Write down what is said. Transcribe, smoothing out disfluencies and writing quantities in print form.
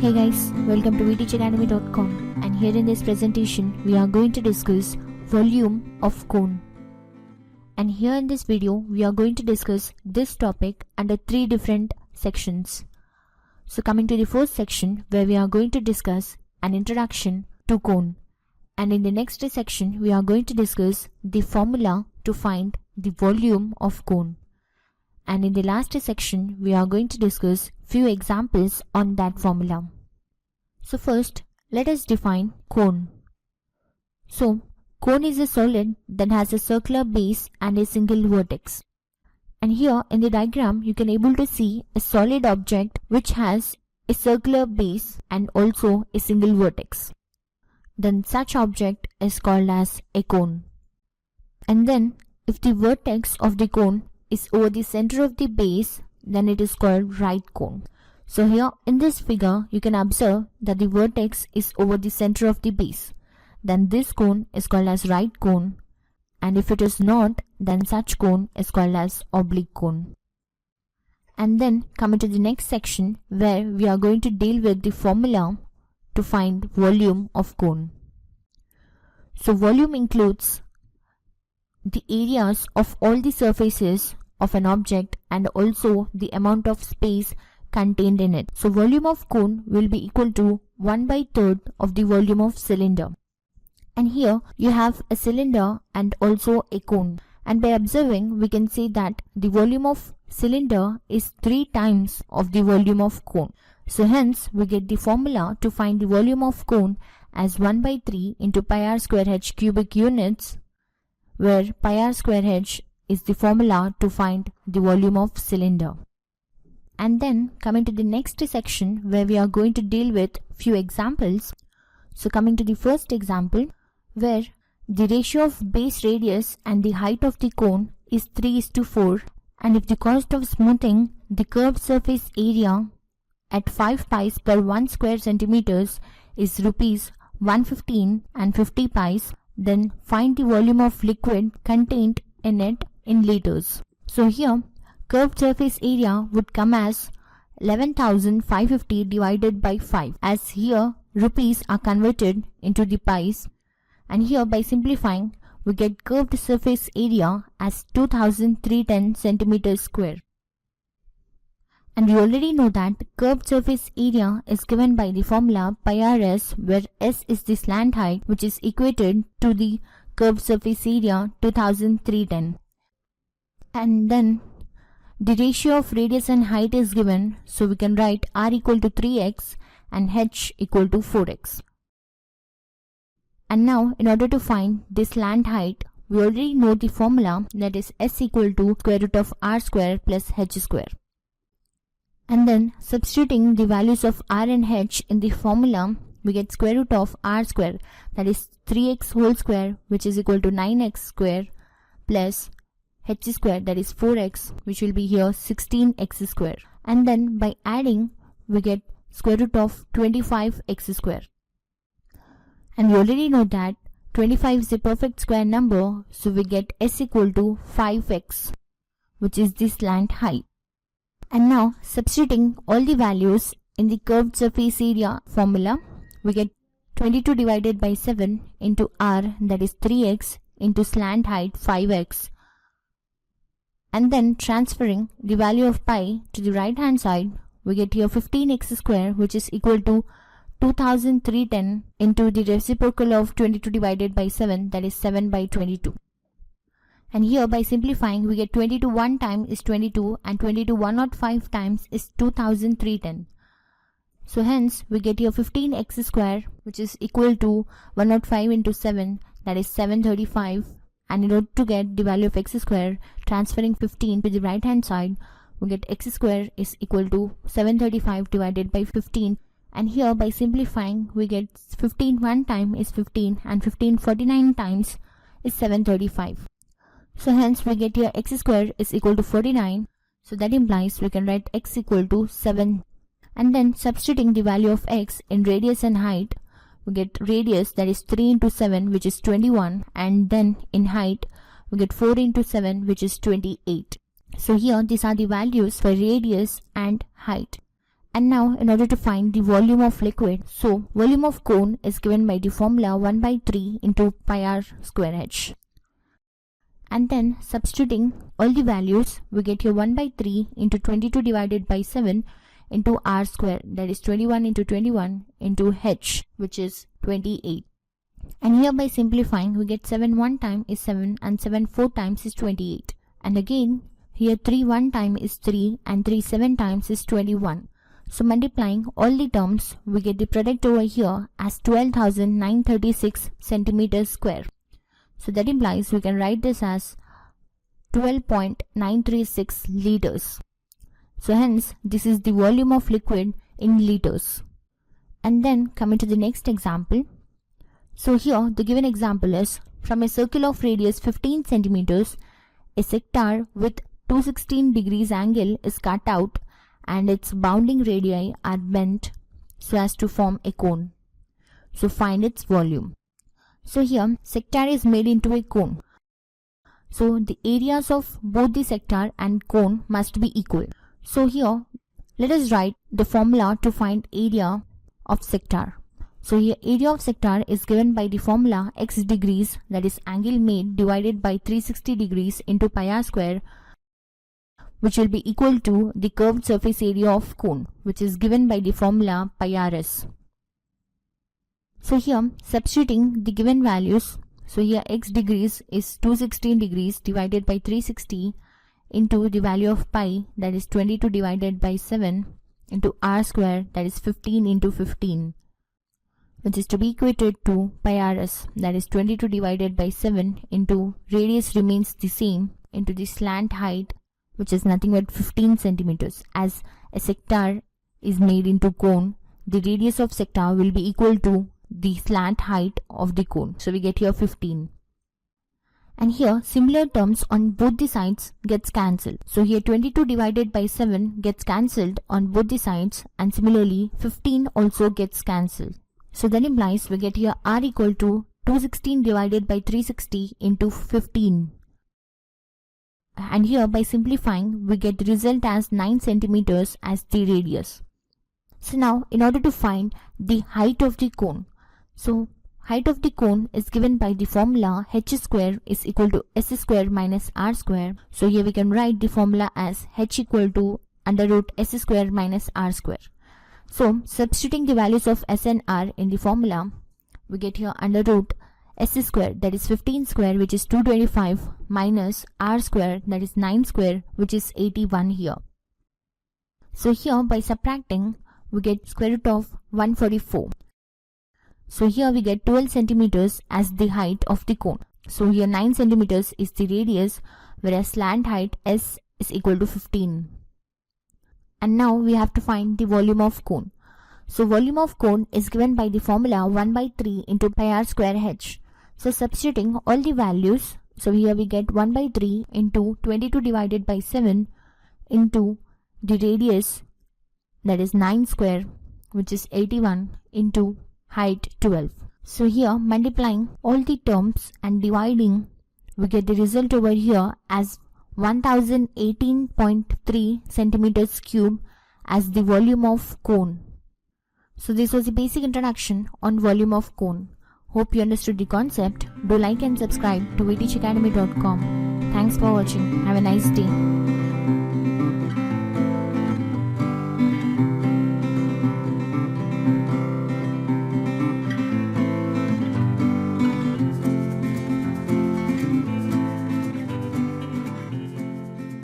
Hey guys, welcome to vteachacademy.com, and here in this presentation we are going to discuss volume of cone. And here in this video we are going to discuss this topic under three different sections. So coming to the first section, where we are going to discuss an introduction to cone, and in the next section we are going to discuss the formula to find the volume of cone. And in the last section we are going to discuss few examples on that formula. So first, let us define cone. So cone is a solid that has a circular base and a single vertex. And here in the diagram you can able to see a solid object which has a circular base and also a single vertex. Then such object is called as a cone. And then if the vertex of the cone is over the center of the base, then it is called right cone. So here in this figure you can observe that the vertex is over the center of the base. Then this cone is called as right cone, and if it is not, then such cone is called as oblique cone. And then coming to the next section, where we are going to deal with the formula to find volume of cone. So volume includes the areas of all the surfaces of an object and also the amount of space contained in it. So volume of cone will be equal to 1/3 of the volume of cylinder. And here you have a cylinder and also a cone. And by observing, we can say that the volume of cylinder is 3 times of the volume of cone. So hence we get the formula to find the volume of cone as 1/3 into pi r square h cubic units, where pi r square h is the formula to find the volume of cylinder. And then coming to the next section, where we are going to deal with few examples. So coming to the first example, where the ratio of base radius and the height of the cone is 3:4, and if the cost of smoothing the curved surface area at 5 pies per 1 square centimeters is rupees 115 and 50 pies, then find the volume of liquid contained in it in liters. So here curved surface area would come as 11,550 divided by 5, as here rupees are converted into the pies, and here by simplifying we get curved surface area as 2,310 centimeters square. And we already know that curved surface area is given by the formula pi rs, where s is the slant height which is equated to the curved surface area 2,310. And then the ratio of radius and height is given, so we can write r equal to 3x and h equal to 4x. And now in order to find this slant height, we already know the formula, that is s equal to square root of r square plus h square. And then substituting the values of r and h in the formula, we get square root of r square, that is 3x whole square, which is equal to 9x square, plus h square, that is 4x, which will be here 16x square. And then by adding we get square root of 25x square. And we already know that 25 is a perfect square number, so we get s equal to 5x, which is the slant height. And now substituting all the values in the curved surface area formula, we get 22 divided by 7 into r, that is 3x, into slant height 5x. And then transferring the value of pi to the right hand side, we get here 15x square, which is equal to 2,310 into the reciprocal of 22 divided by 7, that is 7/22. And here by simplifying we get 22 one time is 22 and 22 105 times is 2,310. So hence we get here 15x square, which is equal to 105 into 7, that is 735. And in order to get the value of x square, transferring 15 to the right hand side, we get x square is equal to 735 divided by 15. And here by simplifying we get 15 one time is 15 and 15 49 times is 735. So hence we get here x square is equal to 49. So that implies we can write x equal to 7. And then substituting the value of x in radius and height, we get radius, that is 3 into 7, which is 21, and then in height we get 4 into 7, which is 28. So here these are the values for radius and height. And now in order to find the volume of liquid, so volume of cone is given by the formula 1 by 3 into pi r square h. And then substituting all the values, we get here 1 by 3 into 22 divided by 7 into r square, that is 21 into 21 into h, which is 28. And here by simplifying, we get 7 one time is 7 and 7 4 times is 28. And again here 3 one time is 3 and 3 7 times is 21. So multiplying all the terms, we get the product over here as 12,936 centimeters square. So that implies we can write this as 12.936 liters. So hence this is the volume of liquid in liters. And then coming to the next example. So here the given example is, from a circle of radius 15 centimeters, a sector with 216 degrees angle is cut out and its bounding radii are bent so as to form a cone. So find its volume. So here sector is made into a cone. So the areas of both the sector and cone must be equal. So here let us write the formula to find area of sector. So here area of sector is given by the formula x degrees, that is angle made, divided by 360 degrees into pi r square, which will be equal to the curved surface area of cone, which is given by the formula pi rs. So here substituting the given values, so here x degrees is 216 degrees divided by 360 into the value of pi, that is 22 divided by 7 into r square, that is 15 into 15, which is to be equated to pi rs, that is 22 divided by 7 into radius remains the same into the slant height, which is nothing but 15 centimeters. As a sector is made into cone, the radius of sector will be equal to the slant height of the cone. So we get here 15. And here similar terms on both the sides gets cancelled. So here 22 divided by 7 gets cancelled on both the sides, and similarly 15 also gets cancelled. So that implies we get here r equal to 216 divided by 360 into 15. And here by simplifying, we get the result as 9 centimeters as the radius. So now in order to find the height of the cone, so height of the cone is given by the formula h square is equal to s square minus r square. So here we can write the formula as h equal to under root s square minus r square. So substituting the values of s and r in the formula, we get here under root s square, that is 15 square, which is 225, minus r square, that is 9 square, which is 81 here. So here by subtracting, we get square root of 144. So here we get 12 centimeters as the height of the cone. So here 9 centimeters is the radius, whereas slant height s is equal to 15. And now we have to find the volume of cone. So volume of cone is given by the formula 1 by 3 into pi r square h. So substituting all the values, so here we get 1 by 3 into 22 divided by 7 into the radius, that is 9 square, which is 81, into height 12. So here multiplying all the terms and dividing, we get the result over here as 1018.3 centimeters cube as the volume of cone. So this was the basic introduction on volume of cone. Hope you understood the concept. Do like and subscribe to vtechacademy.com. Thanks for watching. Have a nice day.